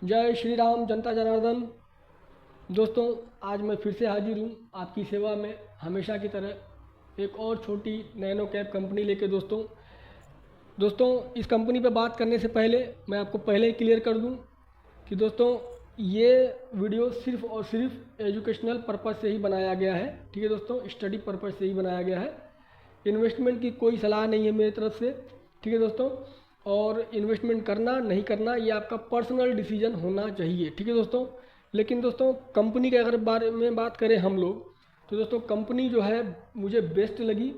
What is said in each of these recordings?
जय श्री राम जनता जनार्दन। दोस्तों, आज मैं फिर से हाजिर हूँ आपकी सेवा में हमेशा की तरह एक और छोटी नैनो कैप कंपनी लेके। दोस्तों इस कंपनी पे बात करने से पहले मैं आपको पहले ही क्लियर कर दूँ कि दोस्तों ये वीडियो सिर्फ़ और सिर्फ एजुकेशनल पर्पज़ से ही बनाया गया है। ठीक है दोस्तों, स्टडी पर्पज़ से ही बनाया गया है। इन्वेस्टमेंट की कोई सलाह नहीं है मेरी तरफ से। ठीक है दोस्तों, और इन्वेस्टमेंट करना नहीं करना ये आपका पर्सनल डिसीजन होना चाहिए। ठीक है दोस्तों, लेकिन दोस्तों कंपनी के अगर बारे में बात करें हम लोग, तो दोस्तों कंपनी जो है मुझे बेस्ट लगी।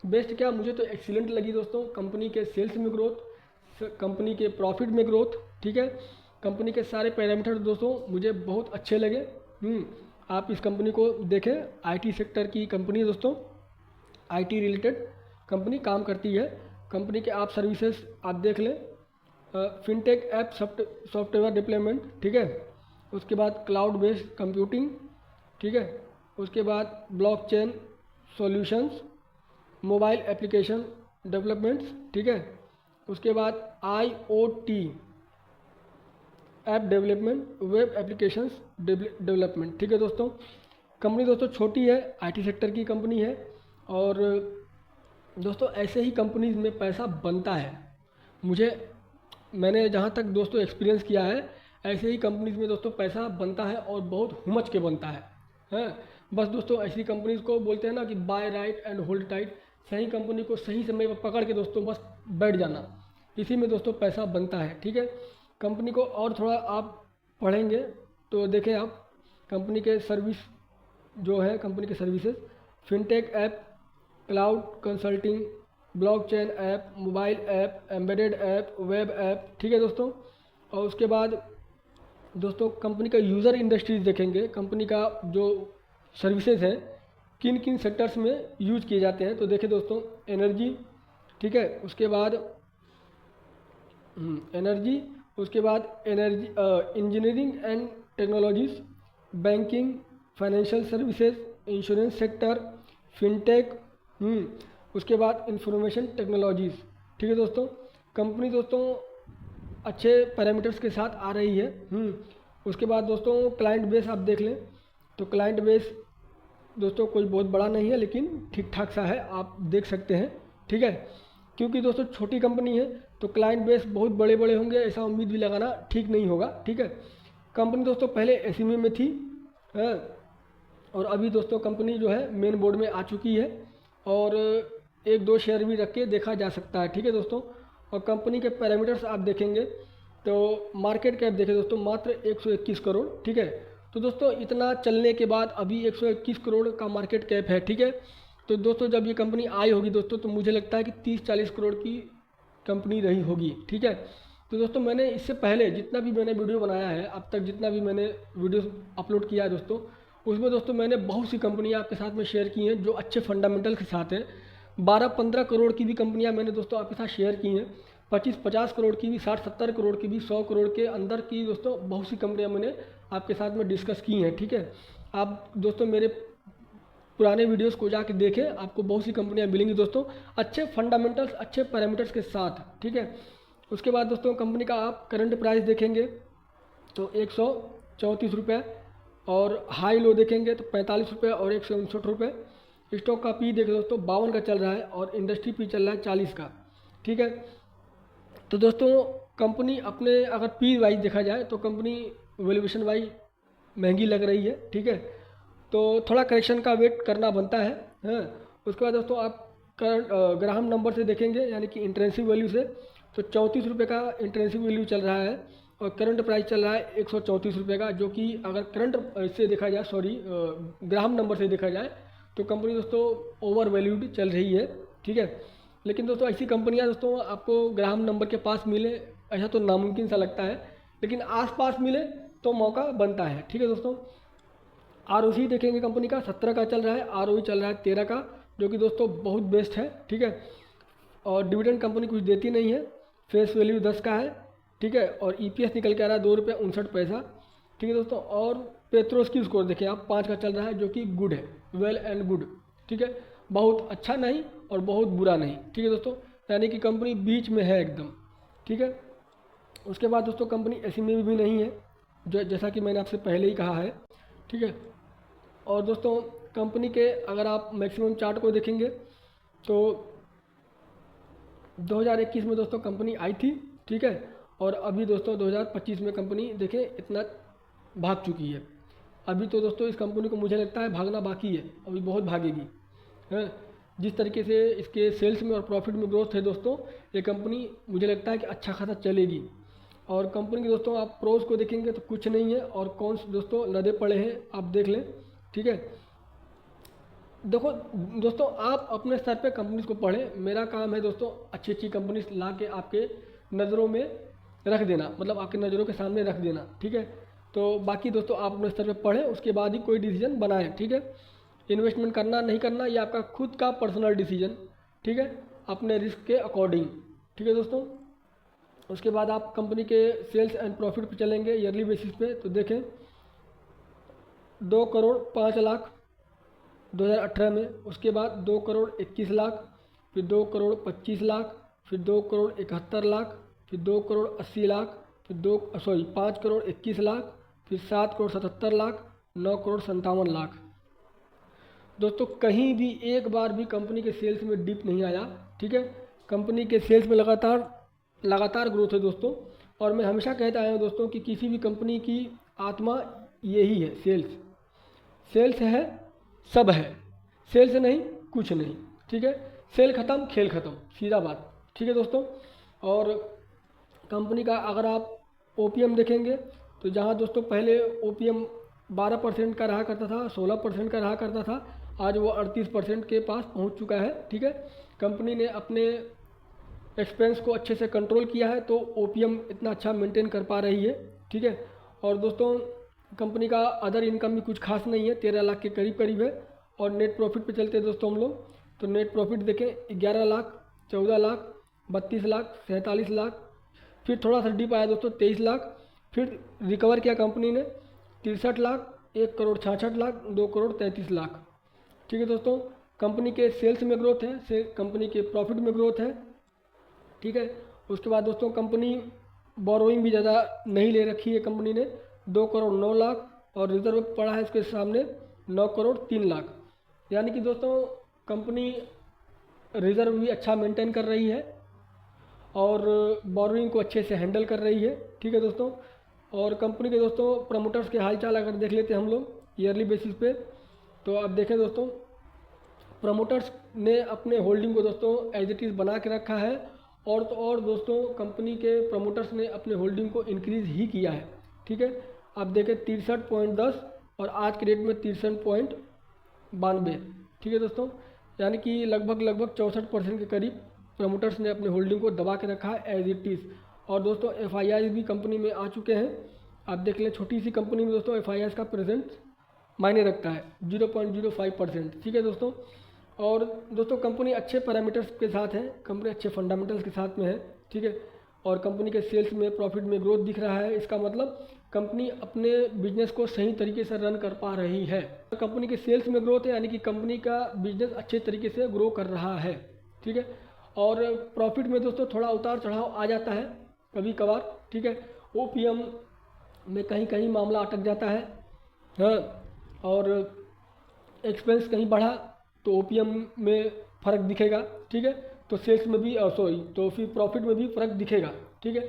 बेस्ट क्या, मुझे तो एक्सीलेंट लगी दोस्तों। कंपनी के सेल्स में ग्रोथ, कंपनी के प्रॉफिट में ग्रोथ, ठीक है, कंपनी के सारे पैरामीटर दोस्तों मुझे बहुत अच्छे लगे। आप इस कंपनी को देखें, आईटी सेक्टर की कंपनी है दोस्तों, आईटी रिलेटेड कंपनी काम करती है। कंपनी के आप सर्विसेज आप देख लें, फिनटेक ऐप सॉफ्टवेयर डेवलपमेंट, ठीक है, उसके बाद क्लाउड बेस्ड कंप्यूटिंग, ठीक है, उसके बाद blockchain solutions, mobile application developments, ठीक है, उसके बाद IoT app development, web applications development. ठीक है दोस्तों, कंपनी दोस्तों छोटी है, आईटी सेक्टर की कंपनी है। और दोस्तों ऐसे ही कंपनीज में पैसा बनता है। मैंने जहाँ तक दोस्तों एक्सपीरियंस किया है, ऐसे ही कंपनीज में दोस्तों पैसा बनता है और बहुत हुमच के बनता है। हैं, बस दोस्तों ऐसी कंपनीज को बोलते हैं ना कि buy right and hold tight. सही कंपनी को सही समय पर पकड़ के दोस्तों बस बैठ जाना, इसी में दोस्तों पैसा बनता है। ठीक है, कंपनी को और थोड़ा आप पढ़ेंगे तो देखें आप कंपनी के सर्विस जो है, कंपनी के services, fintech app, cloud consulting, blockchain app, mobile app, embedded app, web app. ठीक है दोस्तों, और उसके बाद दोस्तों कंपनी का यूज़र इंडस्ट्रीज देखेंगे, कंपनी का जो सर्विसेज है किन किन सेक्टर्स में यूज किए जाते हैं। तो देखें दोस्तों, एनर्जी, ठीक है, उसके बाद एनर्जी, उसके बाद energy engineering and technologies, banking, financial services, insurance sector, fintech, उसके बाद इंफॉर्मेशन टेक्नोलॉजीज़। ठीक है दोस्तों, कंपनी दोस्तों अच्छे पैरामीटर्स के साथ आ रही है। उसके बाद दोस्तों क्लाइंट बेस आप देख लें, तो क्लाइंट बेस दोस्तों कोई बहुत बड़ा नहीं है, लेकिन ठीक ठाक सा है, आप देख सकते हैं। ठीक है, क्योंकि दोस्तों छोटी कंपनी है तो क्लाइंट बेस बहुत बड़े बड़े होंगे ऐसा उम्मीद भी लगाना ठीक नहीं होगा। ठीक है, कंपनी दोस्तों पहले एसएमई में थी, है, और अभी दोस्तों कंपनी जो है मेन बोर्ड में आ चुकी है, और एक दो शेयर भी रख के देखा जा सकता है। ठीक है दोस्तों, और कंपनी के पैरामीटर्स आप देखेंगे तो मार्केट कैप देखें दोस्तों मात्र 121 करोड़। ठीक है, तो दोस्तों इतना चलने के बाद अभी 121 करोड़ का मार्केट कैप है। ठीक है, तो दोस्तों जब ये कंपनी आई होगी दोस्तों तो मुझे लगता है कि 30-40 करोड़ की कंपनी रही होगी। ठीक है, तो दोस्तों मैंने इससे पहले जितना भी मैंने वीडियो बनाया है, अब तक जितना भी मैंने वीडियो अपलोड किया है दोस्तों, उसमें दोस्तों मैंने बहुत सी कंपनियां आपके साथ में शेयर की हैं जो अच्छे फंडामेंटल के साथ हैं। 12-15 करोड़ की भी कंपनियां मैंने दोस्तों आपके साथ शेयर की हैं, 25-50 करोड़ की भी, 60-70 करोड़ की भी, 100 करोड़ के अंदर की दोस्तों बहुत सी कंपनियां मैंने आपके साथ में डिस्कस की हैं। ठीक है, आप दोस्तों मेरे पुराने वीडियोस को जाके देखें, आपको बहुत सी कंपनियां मिलेंगी दोस्तों अच्छे फंडामेंटल्स, अच्छे पैरामीटर्स के साथ। ठीक है, उसके बाद दोस्तों कंपनी का आप करंट प्राइस देखेंगे तो 134 रुपये, और हाई लो देखेंगे तो 45 रुपये और 159 रुपये। स्टॉक का पी देखें दोस्तों 52 का चल रहा है, और इंडस्ट्री पी चल रहा है 40 का। ठीक है, तो दोस्तों कंपनी अपने अगर पी वाइज देखा जाए तो कंपनी वैल्यूएशन वाइज महंगी लग रही है। ठीक है, तो थोड़ा करेक्शन का वेट करना बनता है। हाँ, उसके बाद दोस्तों आप ग्राहम नंबर से देखेंगे, यानी कि इंट्रेंसिव वैल्यू से, तो 34 रुपये का इंट्रेंसिव वैल्यू चल रहा है, और करंट प्राइस चल रहा है 134 रुपये का, जो कि अगर करंट से देखा जाए, ग्राहम नंबर से देखा जाए तो कंपनी दोस्तों ओवर वैल्यूड चल रही है। ठीक है, लेकिन दोस्तों ऐसी कंपनियां दोस्तों आपको ग्राहम नंबर के पास मिले ऐसा तो नामुमकिन सा लगता है, लेकिन आसपास मिले तो मौका बनता है। ठीक है दोस्तों, आरओसी देखेंगे कंपनी का 17 का चल रहा है, आरओई चल रहा है 13 का, जो कि दोस्तों बहुत बेस्ट है। ठीक है, और डिविडेंड कंपनी कुछ देती नहीं है, फेस वैल्यू 10 का है। ठीक है, और ईपीएस निकल के आ रहा है 2 रुपये 59 पैसा। ठीक है दोस्तों, और पेट्रोस की स्कोर देखें आप 5 का चल रहा है, जो कि गुड है, वेल एंड गुड। ठीक है, बहुत अच्छा नहीं और बहुत बुरा नहीं। ठीक है दोस्तों, यानी कि कंपनी बीच में है एकदम। ठीक है, उसके बाद दोस्तों कंपनी एसएमई में भी नहीं है, जो जैसा कि मैंने आपसे पहले ही कहा है, ठीक है। और दोस्तों कंपनी के अगर आप मैक्सिमम चार्ट को देखेंगे तो 2021 में दोस्तों कंपनी आई थी, ठीक है। और अभी दोस्तों 2025 में कंपनी देखें इतना भाग चुकी है। अभी तो दोस्तों इस कंपनी को मुझे लगता है भागना बाकी है, अभी बहुत भागेगी, है। जिस तरीके से इसके सेल्स में और प्रॉफिट में ग्रोथ है दोस्तों, ये कंपनी मुझे लगता है कि अच्छा खासा चलेगी। और कंपनी के दोस्तों आप प्रोज को देखेंगे तो कुछ नहीं है, और कौन दोस्तों लदे पड़े हैं आप देख लें, ठीक है। देखो दोस्तों आप अपने स्तर पे कंपनीज को पढ़ें, मेरा काम है दोस्तों अच्छी अच्छी कंपनीज ला के आपके नज़रों में रख देना, मतलब आपके नज़रों के सामने रख देना, ठीक है। तो बाकी दोस्तों आप अपने स्तर पे पढ़ें, उसके बाद ही कोई डिसीजन बनाएं, ठीक है। इन्वेस्टमेंट करना नहीं करना ये आपका खुद का पर्सनल डिसीजन, ठीक है, अपने रिस्क के अकॉर्डिंग, ठीक है दोस्तों। उसके बाद आप कंपनी के सेल्स एंड प्रॉफिट पे चलेंगे ईयरली बेसिस पे, तो देखें 2,05,00,000 2018 में, उसके बाद 2,21,00,000, फिर 2,25,00,000, फिर 2,71,00,000, फिर 2,80,00,000, फिर 5,21,00,000, फिर 7,77,00,000, 9,57,00,000। दोस्तों कहीं भी एक बार भी कंपनी के सेल्स में डिप नहीं आया, ठीक है। कंपनी के सेल्स में लगातार ग्रोथ है दोस्तों। और मैं हमेशा कहता आया हूँ दोस्तों कि किसी भी कंपनी की आत्मा यही है, सेल्स है, सब है, सेल्स नहीं कुछ नहीं, ठीक है। सेल ख़त्म खेल ख़त्म, सीधा बात, ठीक है दोस्तों। और कंपनी का अगर आप ओपीएम देखेंगे तो जहाँ दोस्तों पहले ओपीएम 12% का रहा करता था, 16% का रहा करता था, आज वो 38% के पास पहुँच चुका है, ठीक है। कंपनी ने अपने एक्सपेंस को अच्छे से कंट्रोल किया है, तो ओपीएम इतना अच्छा मेंटेन कर पा रही है, ठीक है। और दोस्तों कंपनी का अदर इनकम भी कुछ खास नहीं है, 13 लाख के करीब है। और नेट प्रॉफिट पे चलते हैं दोस्तों हम लोग, तो नेट प्रॉफिट देखें 11 लाख, 14 लाख, 32 लाख, 47 लाख, फिर थोड़ा सा डिप आया दोस्तों 23 लाख, फिर रिकवर किया कंपनी ने 63 लाख, 1,66,00,000, 2,33,00,000, ठीक है दोस्तों। कंपनी के सेल्स में ग्रोथ है, से कंपनी के प्रॉफिट में ग्रोथ है, ठीक है। उसके बाद दोस्तों कंपनी बोरोइंग भी ज़्यादा नहीं ले रखी है कंपनी ने, 2,09,00,000, और रिजर्व पड़ा है इसके सामने 9,03,00,000। यानी कि दोस्तों कंपनी रिजर्व भी अच्छा मेंटेन कर रही है और बोरोइंग को अच्छे से हैंडल कर रही है, ठीक है दोस्तों। और कंपनी के दोस्तों प्रमोटर्स के हालचाल अगर देख लेते हैं हम लोग ईयरली बेसिस पे, तो अब देखें दोस्तों प्रमोटर्स ने अपने होल्डिंग को दोस्तों एज इट इज़ बना के रखा है। और तो और दोस्तों कंपनी के प्रमोटर्स ने अपने होल्डिंग को इंक्रीज़ ही किया है, ठीक है। आप देखें 63.10 और आज के डेट में 63.92, ठीक है दोस्तों। यानी कि लगभग 64% के करीब प्रमोटर्स ने अपने होल्डिंग को दबा के रखा है एज इट इज़। और दोस्तों एफआईआई भी कंपनी में आ चुके हैं, आप देख लें छोटी सी कंपनी में दोस्तों एफआईआई का प्रेजेंस मायने रखता है 0.05%, ठीक है दोस्तों। और दोस्तों कंपनी अच्छे पैरामीटर्स के साथ है, कंपनी अच्छे फंडामेंटल्स के साथ में है, ठीक है। और कंपनी के सेल्स में प्रॉफिट में ग्रोथ दिख रहा है, इसका मतलब कंपनी अपने बिजनेस को सही तरीके से रन कर पा रही है। कंपनी के सेल्स में ग्रोथ है यानी कि कंपनी का बिजनेस अच्छे तरीके से ग्रो कर रहा है, ठीक है। और प्रॉफिट में दोस्तों थोड़ा उतार चढ़ाव आ जाता है कभी कभार, ठीक है। ओपीएम में कहीं कहीं मामला अटक जाता है, हाँ। और एक्सपेंस कहीं बढ़ा तो ओपीएम में फ़र्क दिखेगा, ठीक है। तो सेल्स में भी तो फिर प्रॉफिट में भी फ़र्क दिखेगा, ठीक है।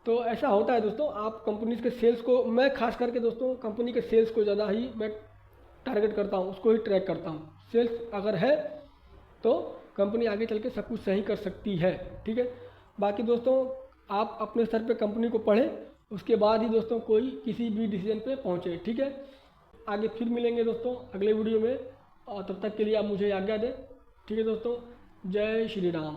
तो ऐसा होता है दोस्तों। आप कंपनीज के सेल्स को, मैं खास करके दोस्तों कंपनी के सेल्स को ज़्यादा ही मैं टारगेट करता हूँ, उसको ही ट्रैक करता हूँ। सेल्स अगर है तो कंपनी आगे चल के सब कुछ सही कर सकती है, ठीक है। बाकी दोस्तों आप अपने स्तर पे कंपनी को पढ़ें, उसके बाद ही दोस्तों कोई किसी भी डिसीजन पे पहुँचे, ठीक है। आगे फिर मिलेंगे दोस्तों अगले वीडियो में, और तब तक के लिए आप मुझे आज्ञा दें, ठीक है दोस्तों। जय श्री राम।